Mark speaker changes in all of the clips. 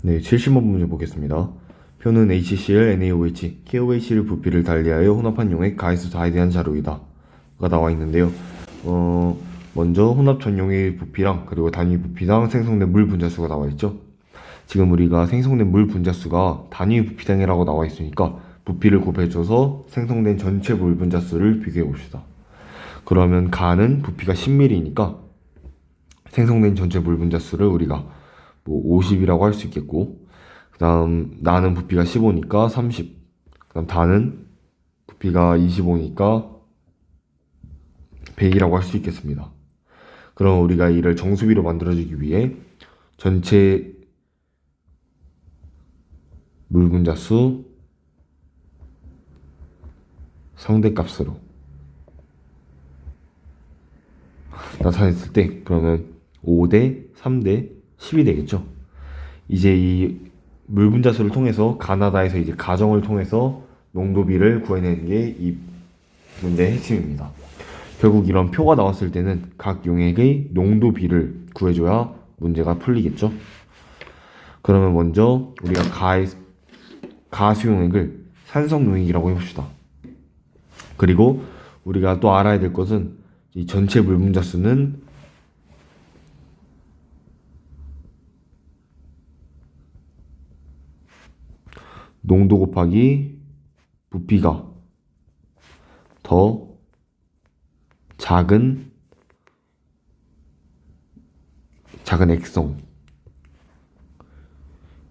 Speaker 1: 네, 70번 문제 보겠습니다. 표는 HCl, NaOH, KOH를 부피를 달리하여 혼합한 용액 가해수 다에 대한 자료이다 가 나와 있는데요. 먼저 혼합 전 용액의 부피랑 그리고 단위 부피당 생성된 물 분자수가 나와 있죠. 지금 우리가 생성된 물 분자수가 단위 부피당이라고 나와 있으니까 부피를 곱해줘서 생성된 전체 물 분자수를 비교해 봅시다. 그러면 가는 부피가 10ml니까 생성된 전체 물 분자수를 우리가 50이라고 할 수 있겠고, 그 다음 나는 부피가 15니까 30, 그 다음 다는 부피가 25니까 100이라고 할 수 있겠습니다. 그럼 우리가 이를 정수비로 만들어주기 위해 전체 물 분자수 상대값으로 나타냈을 때 그러면 5대 3대 10이 되겠죠. 이제 이 물 분자수를 통해서 가나다에서 이제 가정을 통해서 농도비를 구해내는 게 이 문제의 핵심입니다. 결국 이런 표가 나왔을 때는 각 용액의 농도비를 구해줘야 문제가 풀리겠죠. 그러면 먼저 우리가 가수 용액을 산성 용액이라고 해봅시다. 그리고 우리가 또 알아야 될 것은 이 전체 물 분자수는 농도 곱하기 부피가 더 작은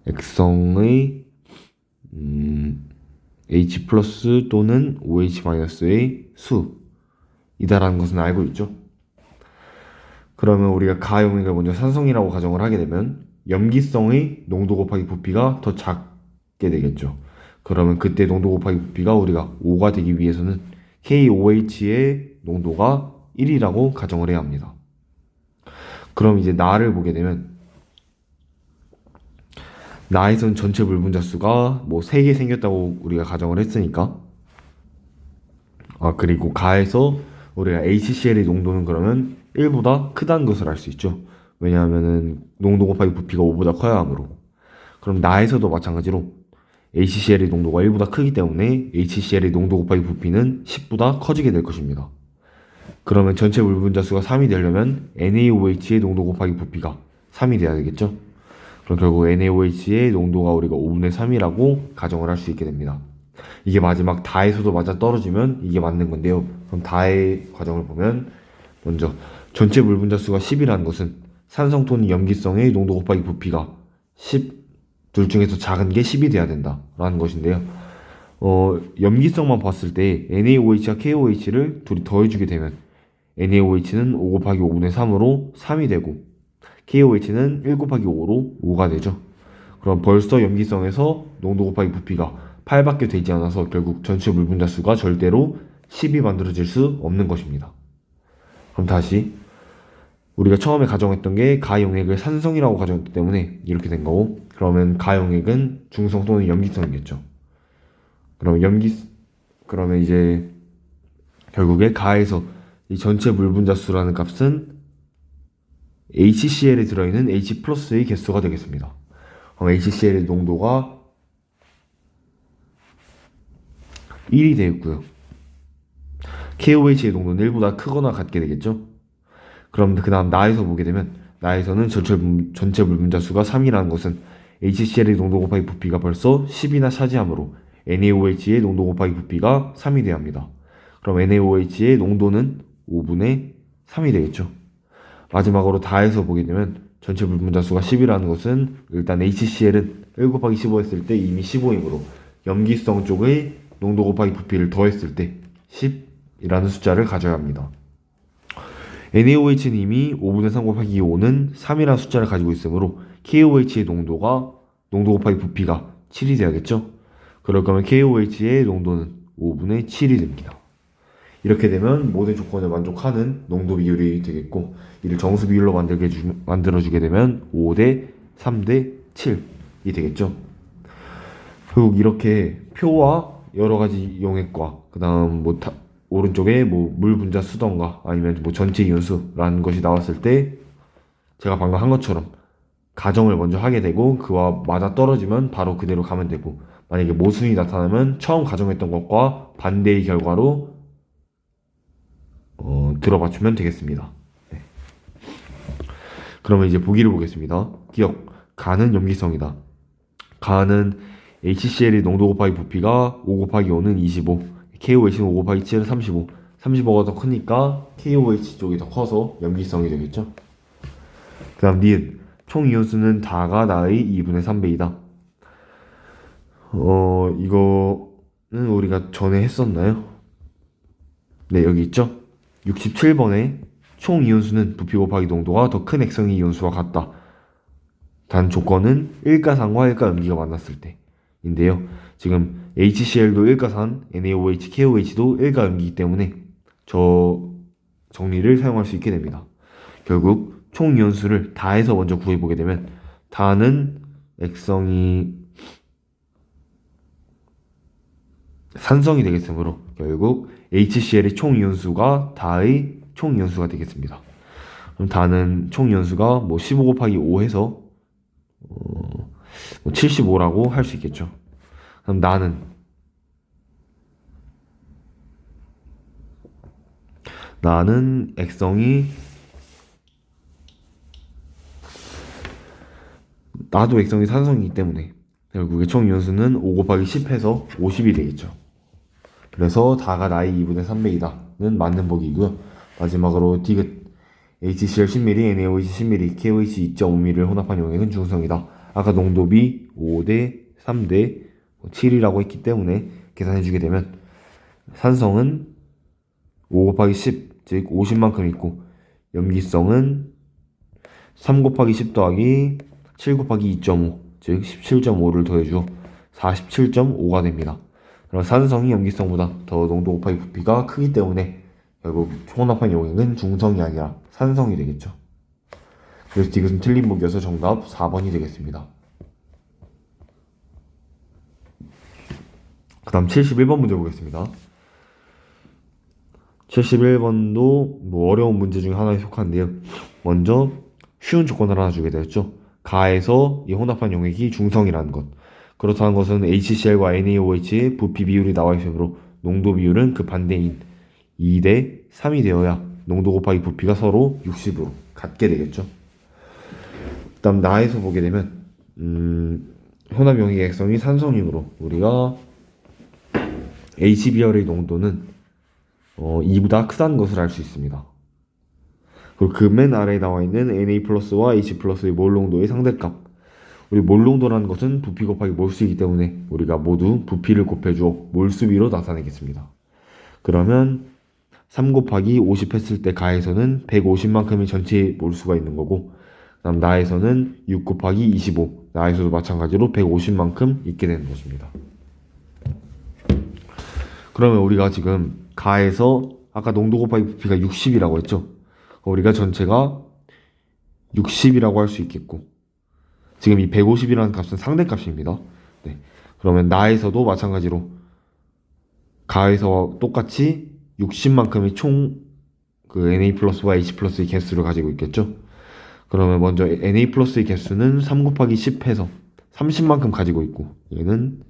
Speaker 1: 액성의 H 플러스 또는 OH 마이너스의 수이다라는 것은 알고 있죠. 그러면 우리가 가용액을 먼저 산성이라고 가정을 하게 되면 염기성의 농도 곱하기 부피가 더 작게 되겠죠. 그러면 그때 농도 곱하기 부피가 우리가 5가 되기 위해서는 KOH의 농도가 1이라고 가정을 해야 합니다. 그럼 이제 나를 보게 되면 나에선 전체 물 분자수가 3개 생겼다고 우리가 가정을 했으니까, 그리고 가에서 우리가 HCl의 농도는 그러면 1보다 크다는 것을 알 수 있죠. 왜냐하면은 농도 곱하기 부피가 5보다 커야 하므로. 그럼 나에서도 마찬가지로 HCl의 농도가 1보다 크기 때문에 HCl의 농도 곱하기 부피는 10보다 커지게 될 것입니다. 그러면 전체 물 분자수가 3이 되려면 NaOH의 농도 곱하기 부피가 3이 돼야 되겠죠. 그럼 결국 NaOH의 농도가 우리가 5분의 3이라고 가정을 할 수 있게 됩니다. 이게 마지막 다에서도 맞아 떨어지면 이게 맞는 건데요. 그럼 다의 과정을 보면 먼저 전체 물 분자수가 10이라는 것은 산성 또는 염기성의 농도 곱하기 부피가 10, 둘 중에서 작은 게 10이 돼야 된다라는 것인데요. 염기성만 봤을 때 NaOH와 KOH를 둘이 더해주게 되면 NaOH는 5 곱하기 5분의 3으로 3이 되고 KOH는 1 곱하기 5로 5가 되죠. 그럼 벌써 염기성에서 농도 곱하기 부피가 8밖에 되지 않아서 결국 전체 물 분자수가 절대로 10이 만들어질 수 없는 것입니다. 그럼 다시 우리가 처음에 가정했던 게 가용액을 산성이라고 가정했기 때문에 이렇게 된 거고, 그러면 가용액은 중성 또는 염기성이겠죠. 그러면 이제 결국에 가에서 이 전체 물 분자수라는 값은 HCl에 들어있는 H 플러스의 개수가 되겠습니다. 그럼 HCl의 농도가 1이 되겠고요. KOH의 농도는 1보다 크거나 같게 되겠죠. 그럼 그 다음 나에서 보게 되면 나에서는 전체 물 분자수가 3이라는 것은 HCl의 농도 곱하기 부피가 벌써 10이나 차지하므로 NaOH의 농도 곱하기 부피가 3이 돼야 합니다. 그럼 NaOH의 농도는 5분의 3이 되겠죠. 마지막으로 다해서 보게 되면 전체 물 분자수가 10이라는 것은 일단 HCl은 1 곱하기 15 했을 때 이미 15이므로 염기성 쪽의 농도 곱하기 부피를 더했을 때 10이라는 숫자를 가져야 합니다. NaOH는 이미 5분의 3 곱하기 5는 3이라는 숫자를 가지고 있으므로 KOH의 농도 곱하기 부피가 7이 돼야겠죠. 그럴 거면 KOH의 농도는 5분의 7이 됩니다. 이렇게 되면 모든 조건을 만족하는 농도 비율이 되겠고, 이를 정수 비율로 만들어주게 되면 5대 3대 7이 되겠죠. 결국 이렇게 표와 여러 가지 용액과 그 다음 오른쪽에 물 분자 수던가 아니면 전체 이온수라는 것이 나왔을 때 제가 방금 한 것처럼 가정을 먼저 하게 되고 그와 맞아 떨어지면 바로 그대로 가면 되고, 만약에 모순이 나타나면 처음 가정했던 것과 반대의 결과로 들어맞추면 되겠습니다. 네. 그러면 이제 보기를 보겠습니다. 기억, 가는 염기성이다. 가는 HCl의 농도 곱하기 부피가 5 곱하기 5는 25, KOH는 5 곱하기 7은 35, 35가 더 크니까 KOH 쪽이 더 커서 염기성이 되겠죠. 그 다음 니은, 총 이온수는 다가 나의 2분의 3배이다. 이거는 우리가 전에 했었나요? 네, 여기 있죠. 67번에 총 이온수는 부피 곱하기 농도가 더 큰 액성의 이온수와 같다. 단 조건은 일가산과 일가염기가 만났을 때인데요. 지금 HCl도 일가산, NaOH, KOH도 일가염기이기 때문에 저 정리를 사용할 수 있게 됩니다. 결국 총 이온수를 다해서 먼저 구해보게 되면 다는 액성이 산성이 되겠으므로 결국 HCl의 총 이온수가 다의 총 이온수가 되겠습니다. 그럼 다는 총 이온수가 뭐 15 곱하기 5 해서 75라고 할 수 있겠죠. 그럼 나는 액성이 나도 액성이 산성이기 때문에 결국에 총 이온수는 5 곱하기 10 해서 50이 되겠죠. 그래서 다가 나의 2분의 3배이다는 맞는 보기이고요. 마지막으로 디귿, HCl 10ml, NaOH 10ml, KOH 2.5ml를 혼합한 용액은 중성이다. 아까 농도비 5대 3대 7이라고 했기 때문에 계산해주게 되면 산성은 5 곱하기 10, 즉 50만큼 있고, 염기성은 3 곱하기 10 더하기 7 곱하기 2.5, 즉 17.5를 더해주어 47.5가 됩니다. 그럼 산성이 염기성보다 더 농도 곱하기 부피가 크기 때문에 결국 혼합한 용액은 중성이 아니라 산성이 되겠죠. 그래서 이것은 틀린 보기여서 정답 4번이 되겠습니다. 그 다음 71번 문제 보겠습니다. 71번도 뭐 어려운 문제 중에 하나에 속한데요. 먼저 쉬운 조건을 하나 주게 되었죠. 가에서 이 혼합한 용액이 중성이라는 것. 그렇다는 것은 HCl과 NaOH의 부피 비율이 나와 있으므로 농도 비율은 그 반대인 2대 3이 되어야 농도 곱하기 부피가 서로 60으로 같게 되겠죠. 그 다음 나에서 보게 되면 혼합 용액의 액성이 산성이므로 우리가 HBr의 농도는 2보다 크다는 것을 알 수 있습니다. 그리고 그 맨 아래에 나와 있는 Na 플러스와 H 플러스의 몰 농도의 상대값. 우리 몰 농도라는 것은 부피 곱하기 몰수이기 때문에 우리가 모두 부피를 곱해주어 몰수비로 나타내겠습니다. 그러면 3 곱하기 50 했을 때 가에서는 150만큼의 전체 몰수가 있는 거고, 그 다음 나에서는 6 곱하기 25, 나에서도 마찬가지로 150만큼 있게 되는 것입니다. 그러면 우리가 지금 가에서 아까 농도 곱하기 부피가 60이라고 했죠. 우리가 전체가 60이라고 할 수 있겠고, 지금 이 150이라는 값은 상대값입니다. 네. 그러면 나에서도 마찬가지로 가에서와 똑같이 60만큼의 총 그 Na 플러스와 H 플러스의 개수를 가지고 있겠죠. 그러면 먼저 Na 플러스의 개수는 3 곱하기 10 해서 30만큼 가지고 있고, 얘는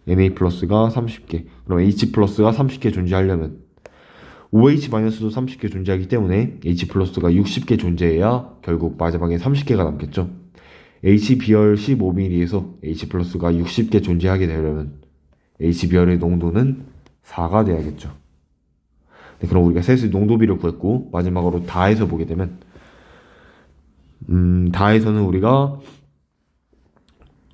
Speaker 1: Na 플러스가 30개, 그럼 H 플러스가 30개 존재하려면 OH 마이너스도 30개 존재하기 때문에 H 플러스가 60개 존재해야 결국 마지막에 30개가 남겠죠. HBr 15ml에서 H 플러스가 60개 존재하게 되려면 HBr의 농도는 4가 돼야겠죠. 네, 그럼 우리가 셋의 농도비를 구했고, 마지막으로 다해서 보게 되면 다해서는 우리가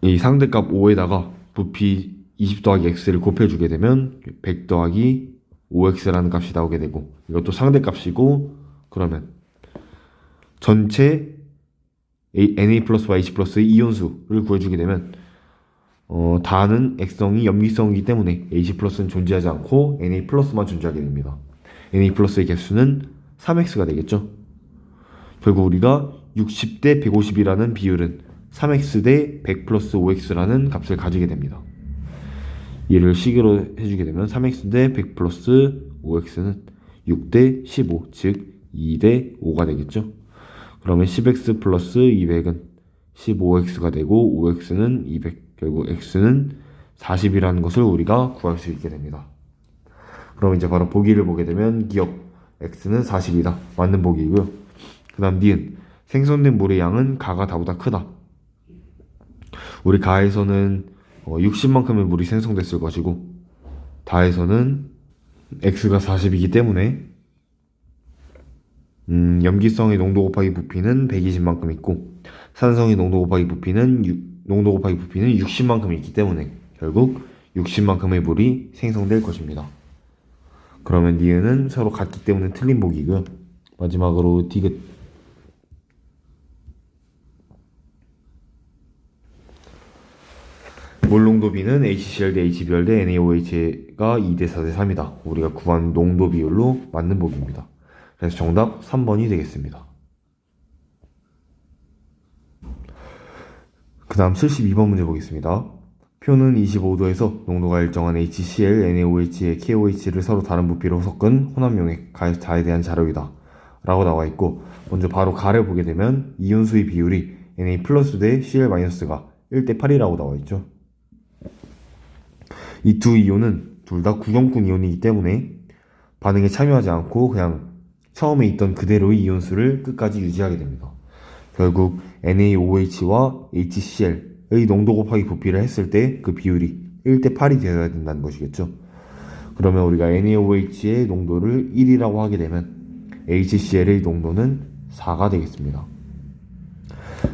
Speaker 1: 이 상대값 5에다가 부피 20 더하기 x를 곱해주게 되면 100 더하기 5x라는 값이 나오게 되고, 이것도 상대값이고, 그러면 전체 Na 플러스와 H 플러스의 이온수를 구해주게 되면 다는 액성이 염기성이기 때문에 H 플러스는 존재하지 않고 Na 플러스만 존재하게 됩니다. Na 플러스의 개수는 3x가 되겠죠. 결국 우리가 60대 150이라는 비율은 3x 대 100 플러스 5x라는 값을 가지게 됩니다. 얘를 식으로 해주게 되면 3x 대 100 플러스 5x는 6대 15, 즉 2대 5가 되겠죠. 그러면 10x 플러스 200은 15x가 되고 5x는 200, 결국 x는 40이라는 것을 우리가 구할 수 있게 됩니다. 그럼 이제 바로 보기를 보게 되면 기억 x는 40이다. 맞는 보기이고요. 그 다음 니은 생성된 물의 양은 가가 다보다 크다. 우리 가에서는 60만큼의 물이 생성됐을 것이고 다에서는 x가 40이기 때문에 염기성의 농도 곱하기 부피는 120만큼 있고 산성의 농도 곱하기 부피는 60만큼 있기 때문에 결국 60만큼의 물이 생성될 것입니다. 그러면 니은은 서로 같기 때문에 틀린 보기고요. 마지막으로 디귿 몰 농도 비는 HCl 대 HBr 대 NaOH가 2대 4대 3이다. 우리가 구한 농도 비율로 맞는 보기입니다. 그래서 정답 3번이 되겠습니다. 그 다음 72번 문제 보겠습니다. 표는 25도에서 농도가 일정한 HCl, NaOH에 KOH를 서로 다른 부피로 섞은 혼합용액 가에 대한 자료이다 라고 나와 있고, 먼저 바로 가를 보게 되면 이온수의 비율이 Na 플러스 대 Cl 마이너스가 1대 8이라고 나와 있죠. 이 두 이온은 둘 다 구경꾼 이온이기 때문에 반응에 참여하지 않고 그냥 처음에 있던 그대로의 이온수를 끝까지 유지하게 됩니다. 결국 NaOH와 HCl의 농도 곱하기 부피를 했을 때 그 비율이 1대 8이 되어야 된다는 것이겠죠. 그러면 우리가 NaOH의 농도를 1이라고 하게 되면 HCl의 농도는 4가 되겠습니다.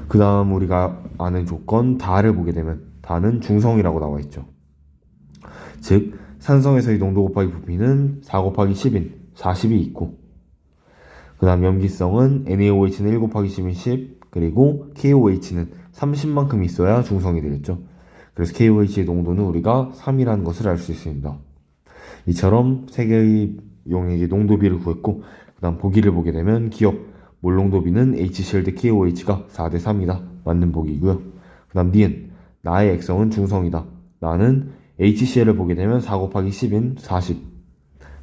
Speaker 1: 그 다음 우리가 아는 조건 다를 보게 되면 다는 중성이라고 나와 있죠. 즉 산성에서의 농도 곱하기 부피는 4 곱하기 10인 40이 있고, 그 다음 염기성은 NaOH는 1 곱하기 10인 10, 그리고 KOH는 30만큼 있어야 중성이 되겠죠. 그래서 KOH의 농도는 우리가 3이라는 것을 알 수 있습니다. 이처럼 세 개의 용액의 농도비를 구했고, 그 다음 보기를 보게 되면 기억 몰 농도비는 HCl 대 KOH가 4대 3이다. 맞는 보기고요. 그 다음 니은 나의 액성은 중성이다. 나는 HCl을 보게 되면 4 곱하기 10인 40,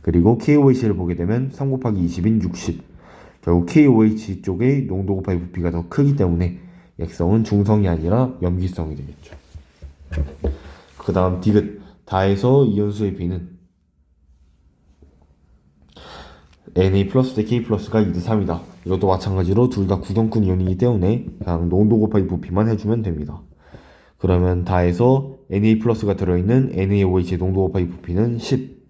Speaker 1: 그리고 KOH를 보게 되면 3 곱하기 20인 60. 결국 KOH 쪽의 농도 곱하기 부피가 더 크기 때문에 액성은 중성이 아니라 염기성이 되겠죠. 그 다음 디귿 다에서 이온수의 비는 Na 플러스 대 K 플러스가 2대 3이다. 이것도 마찬가지로 둘 다 구경꾼 이온이기 때문에 그냥 농도 곱하기 부피만 해주면 됩니다. 그러면 다에서 Na 플러스가 들어있는 NaOH의 농도 곱하기 부피는 10,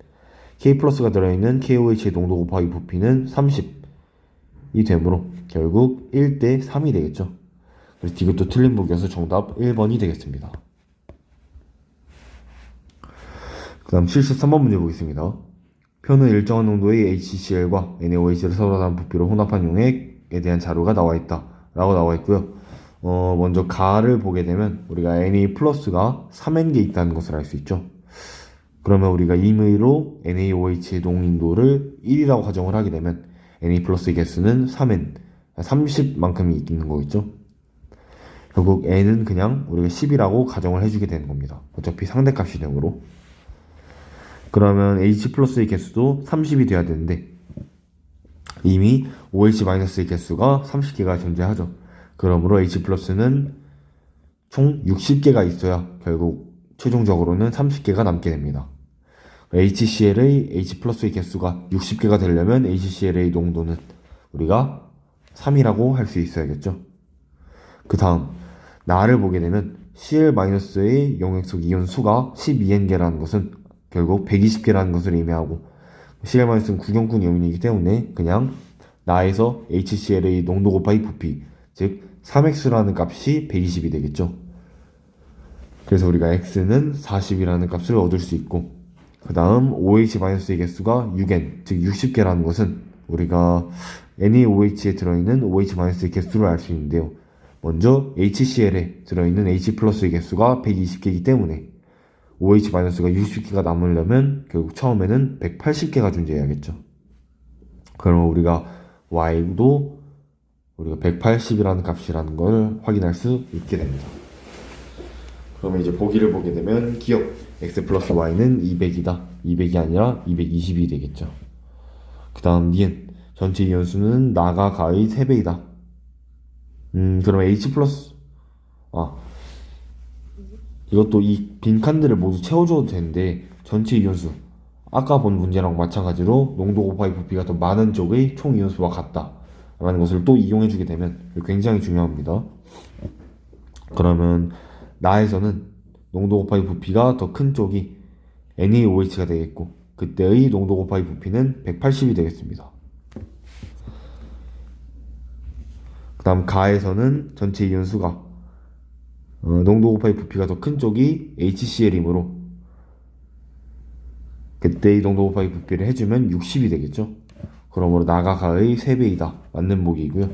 Speaker 1: K 플러스가 들어있는 KOH의 농도 곱하기 부피는 30이 되므로 결국 1대 3이 되겠죠. 그래서 이것도 틀린 보기여서 정답 1번이 되겠습니다. 그 다음 73번 문제 보겠습니다. 표는 일정한 농도의 HCl과 NaOH를 서로 다른 부피로 혼합한 용액에 대한 자료가 나와 있다 라고 나와 있고요. 먼저 가를 보게 되면 우리가 Na 플러스가 3N개 있다는 것을 알 수 있죠. 그러면 우리가 임의로 NaOH의 농인도를 1이라고 가정을 하게 되면 Na 플러스의 개수는 3N, 30만큼이 있는 거겠죠. 결국 N은 그냥 우리가 10이라고 가정을 해주게 되는 겁니다. 어차피 상대값이 되므로. 그러면 H 플러스의 개수도 30이 돼야 되는데 이미 OH 마이너스의 개수가 30개가 존재하죠. 그러므로 H 플러스는 총 60개가 있어야 결국 최종적으로는 30개가 남게 됩니다. HCl의 H 플러스의 개수가 60개가 되려면 HCl의 농도는 우리가 3이라고 할 수 있어야겠죠. 그 다음 나를 보게 되면 Cl-의 용액 속 이온 수가 12N개라는 것은 결국 120개라는 것을 의미하고 Cl-는 구경꾼 이온이기 때문에 그냥 나에서 HCl의 농도 곱하기 부피, 즉 3x라는 값이 120이 되겠죠. 그래서 우리가 x는 40이라는 값을 얻을 수 있고, 그 다음 OH-의 개수가 6n, 즉 60개라는 것은 우리가 NaOH에 들어있는 OH-의 개수를 알 수 있는데요. 먼저 HCl에 들어있는 H 플러스의 개수가 120개이기 때문에 OH-가 60개가 남으려면 결국 처음에는 180개가 존재해야겠죠. 그러면 우리가 Y도 우리가 180이라는 값이라는 걸 확인할 수 있게 됩니다. 그러면 이제 보기를 보게 되면 기억 x 플러스 y는 200이다. 200이 아니라 220이 되겠죠. 그 다음 니은 전체 이온수는 나가 가의 3배이다. 그러면 H 플러스 아, 이것도 이 빈칸들을 모두 채워줘도 되는데 전체 이온수 아까 본 문제랑 마찬가지로 농도 곱하기 부피가 더 많은 쪽의 총 이온수와 같다 라는 것을 또 이용해주게 되면 굉장히 중요합니다. 그러면 나에서는 농도 곱하기 부피가 더 큰 쪽이 NaOH가 되겠고 그때의 농도 곱하기 부피는 180이 되겠습니다. 그 다음 가에서는 전체 이온수가 농도 곱하기 부피가 더 큰 쪽이 HCl이므로 그때의 농도 곱하기 부피를 해주면 60이 되겠죠. 그러므로 나가 가의 3배이다. 맞는 보기이고요.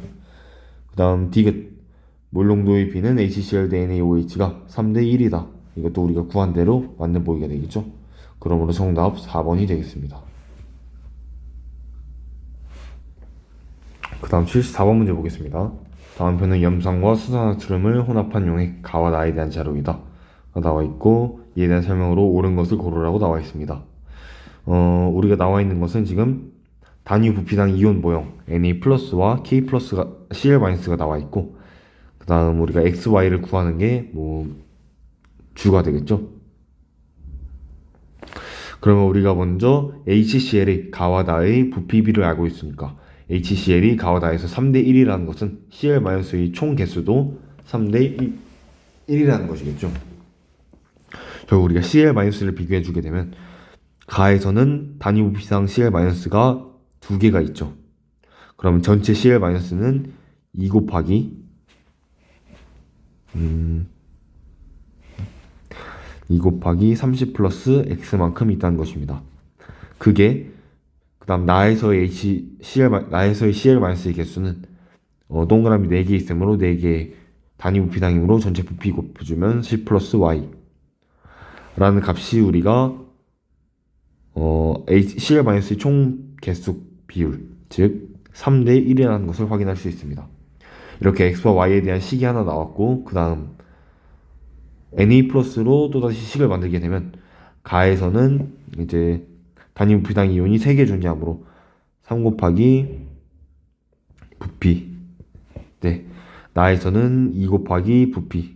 Speaker 1: 그 다음 디귿 물 농도의 비는 HCl 대 NaOH가 3대 1이다. 이것도 우리가 구한 대로 맞는 보기가 되겠죠. 그러므로 정답 4번이 되겠습니다. 그 다음 74번 문제 보겠습니다. 다음 표는 염산과 수산화트륨을 혼합한 용액 가와 나에 대한 자료이다 나와 있고 이에 대한 설명으로 옳은 것을 고르라고 나와 있습니다. 우리가 나와 있는 것은 지금 단위 부피당 이온 모형 Na 플러스와 K 플러스가 Cl 마이너스가 나와 있고 그 다음 우리가 X, Y를 구하는 게 주가 되겠죠. 그러면 우리가 먼저 HCl의 가와 나의 부피비를 알고 있으니까 HCl이 가와 나에서 3대 1이라는 것은 Cl-의 총 개수도 3대 1이라는 것이겠죠. 결국 우리가 Cl-를 비교해주게 되면 가에서는 단위 부피당 Cl-가 2개가 있죠. 그럼 전체 Cl-는 2 곱하기 2 곱하기 30 플러스 X만큼 있다는 것입니다. 그게 그 다음 나에서의 Cl-의 개수는 동그라미 4개 있으므로 4개 단위 부피당이므로 전체 부피 곱해주면 C 플러스 Y 라는 값이 우리가 Cl-의 총 개수 비율 즉 3대 1이라는 것을 확인할 수 있습니다. 이렇게 X와 Y에 대한 식이 하나 나왔고 그 다음 Na 플러스로 또다시 식을 만들게 되면 가에서는 이제 단위 부피당 이온이 3개 존재하므로 3 곱하기 부피 나에서는 2 곱하기 부피를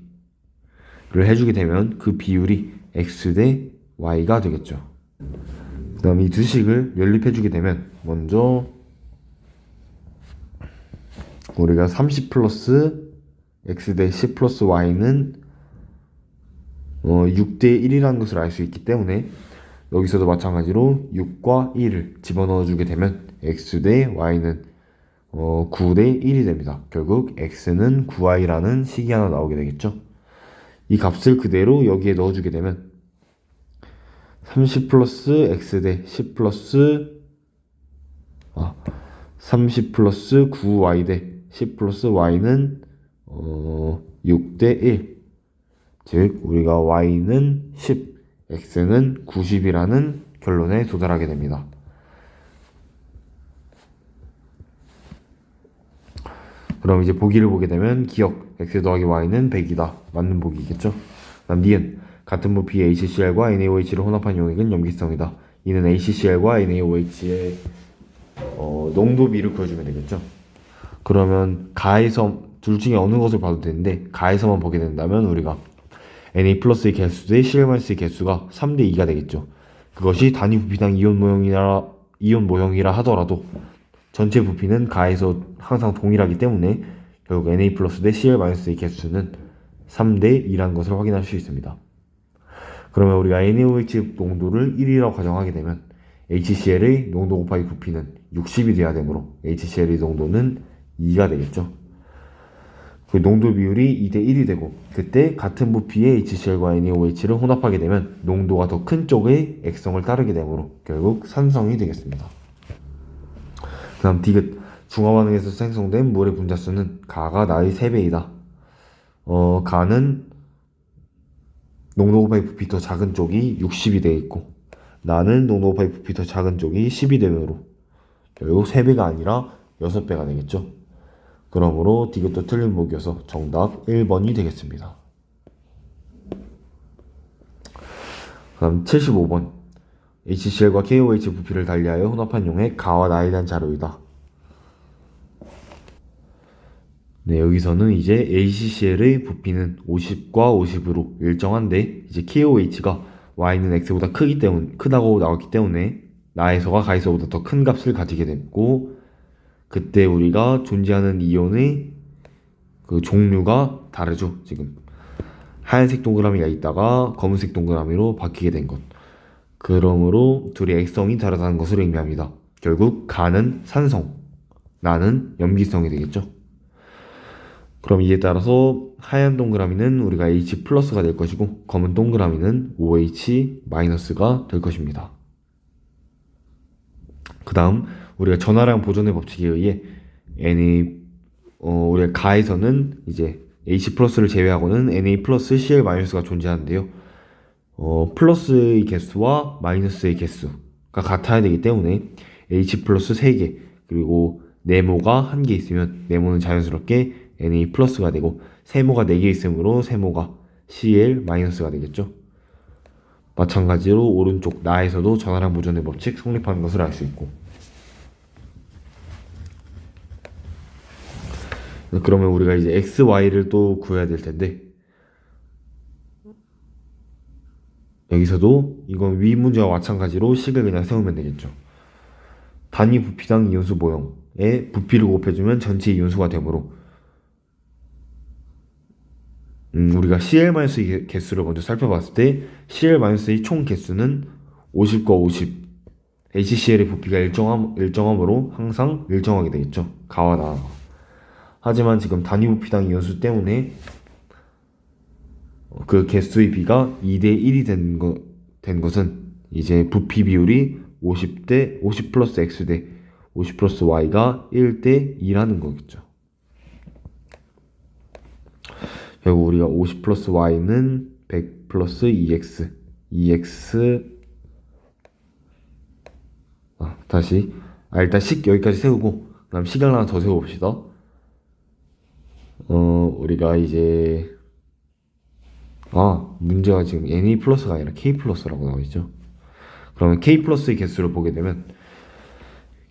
Speaker 1: 해주게 되면 그 비율이 X 대 Y가 되겠죠. 그 다음 이 두 식을 연립해주게 되면 먼저 우리가 30 플러스 X 대 C 플러스 Y는 6대 1이라는 것을 알 수 있기 때문에 여기서도 마찬가지로 6과 1을 집어넣어 주게 되면 X 대 Y는 9 대 1이 됩니다. 결국 X는 9Y라는 식이 하나 나오게 되겠죠. 이 값을 그대로 여기에 넣어주게 되면 30 플러스 X 대 C 플러스 30 플러스 9Y 대 C 플러스 Y는 6 대 1 즉 우리가 Y는 10 X는 90이라는 결론에 도달하게 됩니다. 그럼 이제 보기를 보게 되면 기억 X 더하기 Y는 100이다. 맞는 보기겠죠. 다음 니은 같은 부피 HCl과 NaOH를 혼합한 용액은 염기성이다. 이는 HCl과 NaOH의 농도비를 구해주면 되겠죠. 그러면 가에서 둘 중에 어느 것을 봐도 되는데 가에서만 보게 된다면 우리가 Na 플러스의 개수 대 Cl-의 개수가 3대 2가 되겠죠. 그것이 단위 부피당 이온 모형이라 하더라도 전체 부피는 가에서 항상 동일하기 때문에 결국 Na 플러스 대 Cl-의 개수는 3대 2라는 것을 확인할 수 있습니다. 그러면 우리가 NaOH 농도를 1이라고 가정하게 되면 HCl의 농도 곱하기 부피는 60이 돼야 되므로 HCl의 농도는 2가 되겠죠. 그 농도 비율이 2대 1이 되고 그때 같은 부피의 HCl과 NaOH를 혼합하게 되면 농도가 더 큰 쪽의 액성을 따르게 되므로 결국 산성이 되겠습니다. 그 다음 디귿 중화 반응에서 생성된 물의 분자수는 가가 나의 3배이다. 가는 농도 곱하기 부피 더 작은 쪽이 60이 되어 있고 나는 농도 곱하기 부피 더 작은 쪽이 10이 되므로 결국 3배가 아니라 6배가 되겠죠. 그러므로 디귿도 틀린 보기여서 정답 1번이 되겠습니다. 다음 75번 HCl과 KOH 부피를 달리하여 혼합한 용액 가와 나에 대한 자료이다. 네, 여기서는 이제 ACCL의 부피는 50과 50으로 일정한데 이제 KOH가 Y는 X보다 크다고 나왔기 때문에 나에서가 가에서보다 더 큰 값을 가지게 됐고 그때 우리가 존재하는 이온의 그 종류가 다르죠. 지금 하얀색 동그라미가 있다가 검은색 동그라미로 바뀌게 된 것. 그러므로 둘이 액성이 다르다는 것을 의미합니다. 결국 가는 산성, 나는 염기성이 되겠죠. 그럼 이에 따라서 하얀 동그라미는 우리가 H 플러스가 될 것이고 검은 동그라미는 OH 마이너스가 될 것입니다. 그 다음 우리가 전하량 보존의 법칙에 의해 우리가 가에서는 이제 H 플러스를 제외하고는 Na 플러스 Cl 마이너스가 존재하는데요. 플러스의 개수와 마이너스의 개수가 같아야 되기 때문에 H 플러스 3개 그리고 네모가 1개 있으면 네모는 자연스럽게 Na 플러스가 되고 세모가 4개 있으므로 세모가 Cl 마이너스가 되겠죠. 마찬가지로 오른쪽 나에서도 전하량 보존의 법칙 성립하는 것을 알 수 있고 그러면 우리가 이제 x, y를 또 구해야 될 텐데 여기서도 이건 위 문제와 마찬가지로 식을 그냥 세우면 되겠죠. 단위 부피당 이온수 모형에 부피를 곱해주면 전체 이온수가 되므로 우리가 CL-의 개수를 먼저 살펴봤을 때 CL-의 총 개수는 50과 50 HCl의 부피가 일정함으로 항상 일정하게 되겠죠. 가와 나. 하지만 지금 단위 부피당 이온수 때문에 그 개수의 비가 2대 1이 된 것은 이제 부피 비율이 50 플러스 X 대 50 플러스 Y가 1대 2라는 거겠죠. 결국 우리가 50 플러스 Y는 100 플러스 2X 다시 일단 식 여기까지 세우고 그 다음 식을 하나 더 세워봅시다. 우리가 이제 문제가 지금 Na 플러스가 아니라 K 플러스라고 나와있죠. 그러면 K 플러스의 개수를 보게 되면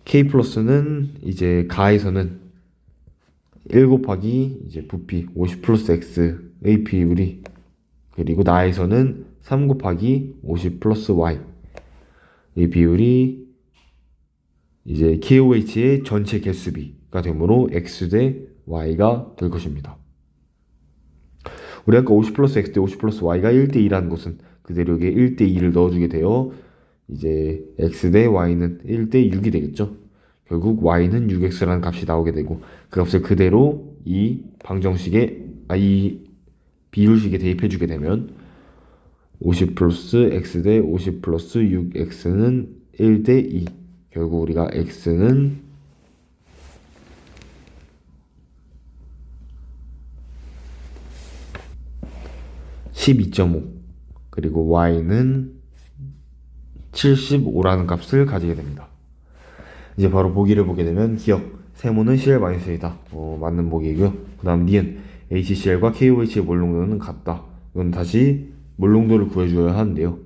Speaker 1: K 플러스는 이제 가에서는 1 곱하기 이제 부피 50 플러스 X의 비율이 그리고 나에서는 3 곱하기 50 플러스 Y 이 비율이 이제 KOH의 전체 개수비가 되므로 X 대 Y가 될 것입니다. 우리 아까 50 플러스 X 대 50 플러스 Y가 1대 2라는 것은 그대로 여기에 1대 2를 넣어주게 되어 이제 X 대 Y는 1대 6이 되겠죠. 결국 Y는 6X라는 값이 나오게 되고 그 값을 그대로 이 비율식에 대입해주게 되면 50 플러스 X 대 50 플러스 6X는 1대 2 결국 우리가 X는 12.5 그리고 Y는 75라는 값을 가지게 됩니다. 이제 바로 보기를 보게 되면 기억 세모는 CL-A다. 맞는 보기이고요. 그 다음 니은 HCl과 KOH의 몰농도는 같다. 이건 다시 몰농도를 구해줘야 하는데요.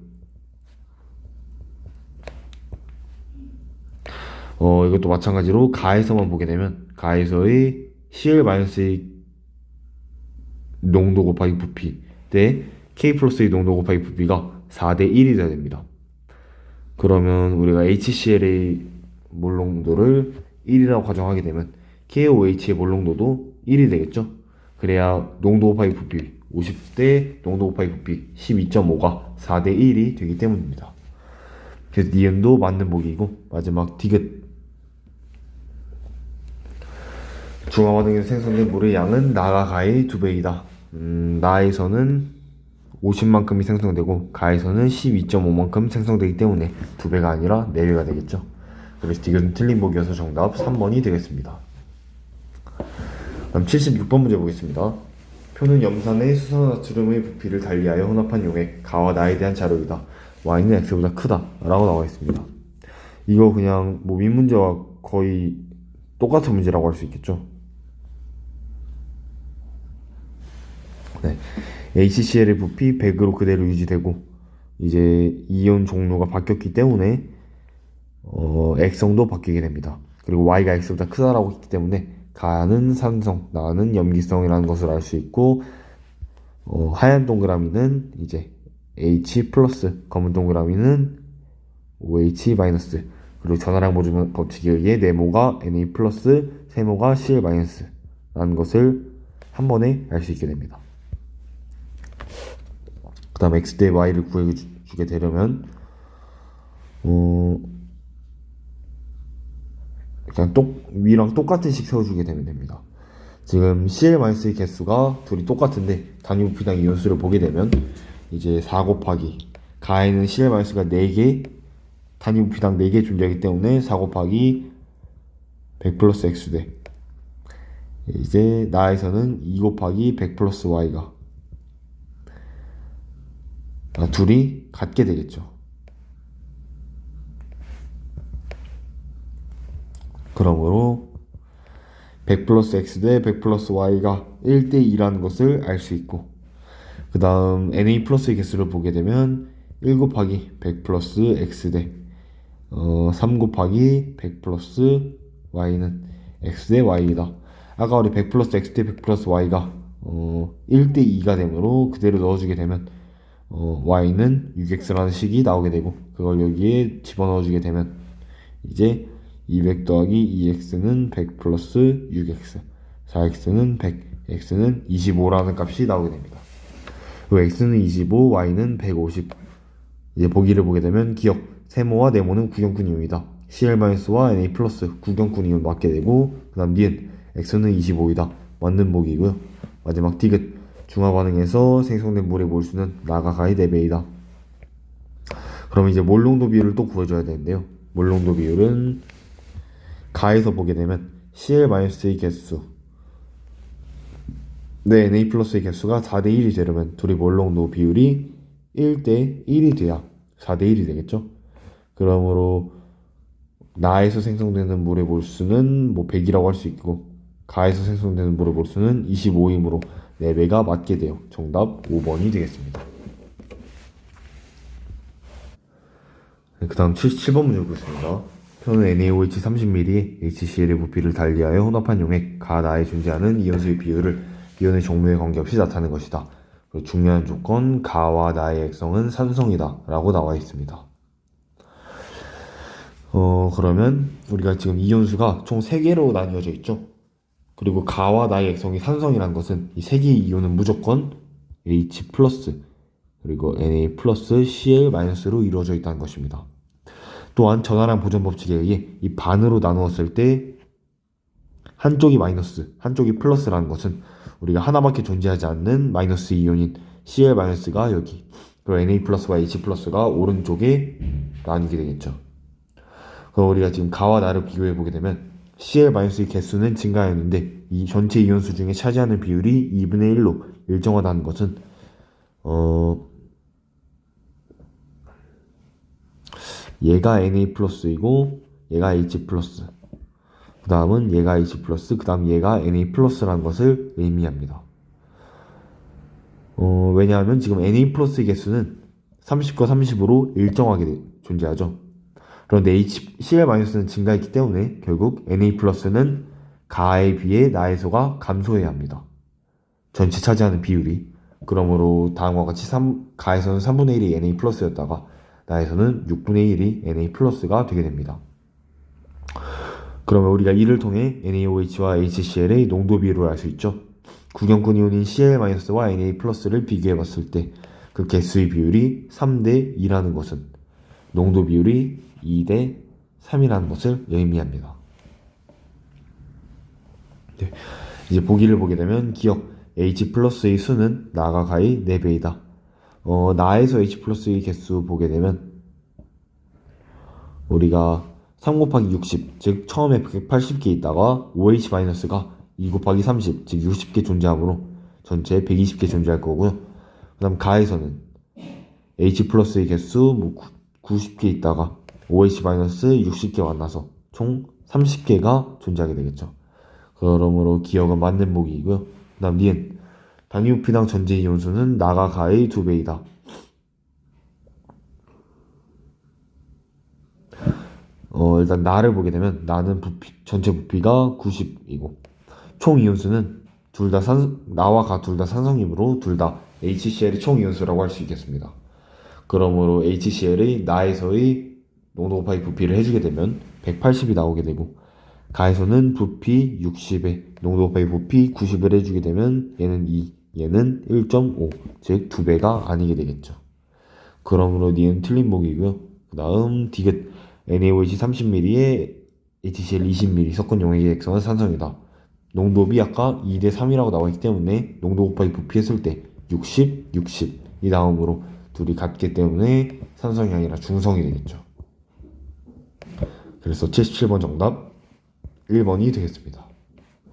Speaker 1: 이것도 마찬가지로 가에서만 보게 되면 가에서의 CL-의 농도 곱하기 부피 대 K 플러스의 농도 곱하기 부피가 4대 1이 돼야 됩니다. 그러면 우리가 HCl의 몰농도를 1이라고 가정하게 되면 KOH의 몰농도도 1이 되겠죠. 그래야 농도 곱하기 부피 50대 농도 곱하기 부피 12.5가 4대 1이 되기 때문입니다. 그래서 니은도 맞는 보기이고 마지막 디귿 중화화 등에서 생성된 물의 양은 나가 가의 2배이다. 나에서는 50만큼이 생성되고 가에서는 12.5만큼 생성되기 때문에 2배가 아니라 4배가 되겠죠. 그래서 디귿은 틀린 보기여서 정답 3번이 되겠습니다. 다음 76번 문제 보겠습니다. 표는 염산의 수산화나트륨의 부피를 달리하여 혼합한 용액 가와 나에 대한 자료이다. Y는 X보다 크다 라고 나와 있습니다. 이거 그냥 윗문제와 거의 똑같은 문제라고 할 수 있겠죠. 네. HCl의 부피 100으로 그대로 유지되고 이제 이온 종류가 바뀌었기 때문에 액성도 바뀌게 됩니다. 그리고 Y가 X보다 크다라고 했기 때문에 가는 산성, 나는 염기성이라는 것을 알 수 있고, 하얀 동그라미는 이제 H 플러스, 검은 동그라미는 OH 마이너스, 그리고 전하량 보존 법칙에 의해 네모가 Na 플러스, 세모가 Cl 마이너스 라는 것을 한 번에 알 수 있게 됩니다. 그 다음 x 대 y를 구해주게 되려면 그냥 위랑 똑같은 식 세워주게 되면 됩니다. 지금 Cl-의 개수가 둘이 똑같은데 단위 부피당 이온수를 보게 되면 이제 4 곱하기 가에는 Cl-가 4개, 단위 부피당 4개 존재하기 때문에 4 곱하기 100 플러스 x대, 이제 나에서는 2 곱하기 100 플러스 y가 둘이 같게 되겠죠. 그러므로 100 플러스 x대 100 플러스 y가 1대2라는 것을 알 수 있고, 그 다음 Na 플러스의 개수를 보게 되면 1 곱하기 100 플러스 x대 3 곱하기 100 플러스 y는 x대 y이다. 아까 우리 100 플러스 x대 100 플러스 y가 1대2가 되므로 그대로 넣어주게 되면 y는 6x라는 식이 나오게 되고, 그걸 여기에 집어넣어주게 되면 이제 200 더하기 2x는 100 플러스 6x, 4x는 100, x는 25라는 값이 나오게 됩니다. 그리고 x는 25, y는 150. 이제 보기를 보게 되면 기억, 세모와 네모는 구경꾼 이온이다. Cl-와 Na 플러스 구경꾼 이온 맞게 되고, 그 다음 니은 x는 25이다. 맞는 보기고요. 마지막 디귿, 중화 반응에서 생성된 물의 몰수는 나가 가의 4배이다. 그럼 이제 몰농도 비율을 또 구해줘야 되는데요. 몰농도 비율은 가에서 보게 되면 Cl-의 개수, 네, Na 플러스의 개수가 4대1이 되려면 둘이 몰농도 비율이 1대1이 돼야 4대1이 되겠죠. 그러므로 나에서 생성되는 물의 몰수는 뭐 100이라고 할 수 있고, 가에서 생성되는 물의 몰수는 25이므로 4배가 맞게 돼요. 정답 5번이 되겠습니다. 네, 그 다음 77번 문제 보겠습니다. 표는 NaOH 30ml에 HCl의 부피를 달리하여 혼합한 용액 가나에 존재하는 이온수의 비율을 이온의 종류에 관계없이 나타내는 것이다. 그리고 중요한 조건, 가와 나의 액성은 산성이다 라고 나와 있습니다. 그러면 우리가 지금 이온수가 총 3개로 나뉘어져 있죠. 그리고 가와 나의 액성이 산성이라는 것은 이 3개의 이온은 무조건 H 플러스 그리고 Na 플러스 Cl 마이너스로 이루어져 있다는 것입니다. 또한 전하량 보존 법칙에 의해 이 반으로 나누었을 때 한쪽이 마이너스, 한쪽이 플러스라는 것은 우리가 하나밖에 존재하지 않는 마이너스 이온인 Cl 마이너스가 여기, 그리고 Na 플러스와 H 플러스가 오른쪽에 나뉘게 되겠죠. 그럼 우리가 지금 가와 나를 비교해 보게 되면 Cl 마이너스의 개수는 증가하였는데 이 전체 이온수 중에 차지하는 비율이 2분의 1로 일정하다는 것은 얘가 Na 플러스이고 얘가 H 플러스, 그 다음은 얘가 H 플러스, 그 다음 얘가 Na 플러스라는 것을 의미합니다. 왜냐하면 지금 Na 플러스의 개수는 30과 30으로 일정하게 존재하죠. 그런데 Cl-는 증가했기 때문에 결국 Na 플러스는 가에 비해 나에서가 감소해야 합니다. 전체 차지하는 비율이. 그러므로 다음과 같이 가에서는 3분의 1이 Na 플러스였다가 나에서는 6분의 1이 Na 플러스가 되게 됩니다. 그러면 우리가 이를 통해 NaOH와 HCl의 농도 비율을 알 수 있죠. 구경꾼 이온인 Cl-와 Na 플러스를 비교해 봤을 때 그 개수의 비율이 3대 2라는 것은 농도 비율이 2대 3이라는 것을 의미합니다. 네. 이제 보기를 보게 되면 기억, H 플러스의 수는 나가 가의 4배이다. 나에서 H 플러스의 개수 보게 되면 우리가 3 곱하기 60, 즉 처음에 180개 있다가 OH-가 2 곱하기 30, 즉 60개 존재하므로 전체 120개 존재할 거고요. 그 다음 가에서는 H 플러스의 개수 90개 있다가 OH-60개 만나서 총 30개가 존재하게 되겠죠. 그러므로 기억은 맞는 보기이고요. 그 다음 니은, 단위 부피당 전체 이온수는 나가 가의 2배이다. 일단 나를 보게 되면 나는 전체 부피가 90이고 총 이온수는 나와 가 둘 다 산성이므로 둘 다 HCl의 총 이온수라고 할 수 있겠습니다. 그러므로 HCl의 나에서의 농도 곱하기 부피를 해주게 되면 180이 나오게 되고, 가에서는 부피 60에 농도 곱하기 부피 90을 해주게 되면 얘는 2, 얘는 1.5, 즉 2배가 아니게 되겠죠. 그러므로 니은 틀린 보기고요. 그 다음 디귿 NaOH 30ml에 HCl 20ml 섞은 용액의 액성은 산성이다. 농도비 아까 2대 3이라고 나와있기 때문에 농도 곱하기 부피 했을 때 60, 60 이 다음으로 둘이 같기 때문에 산성이 아니라 중성이 되겠죠. 그래서 77번 정답 1번이 되겠습니다.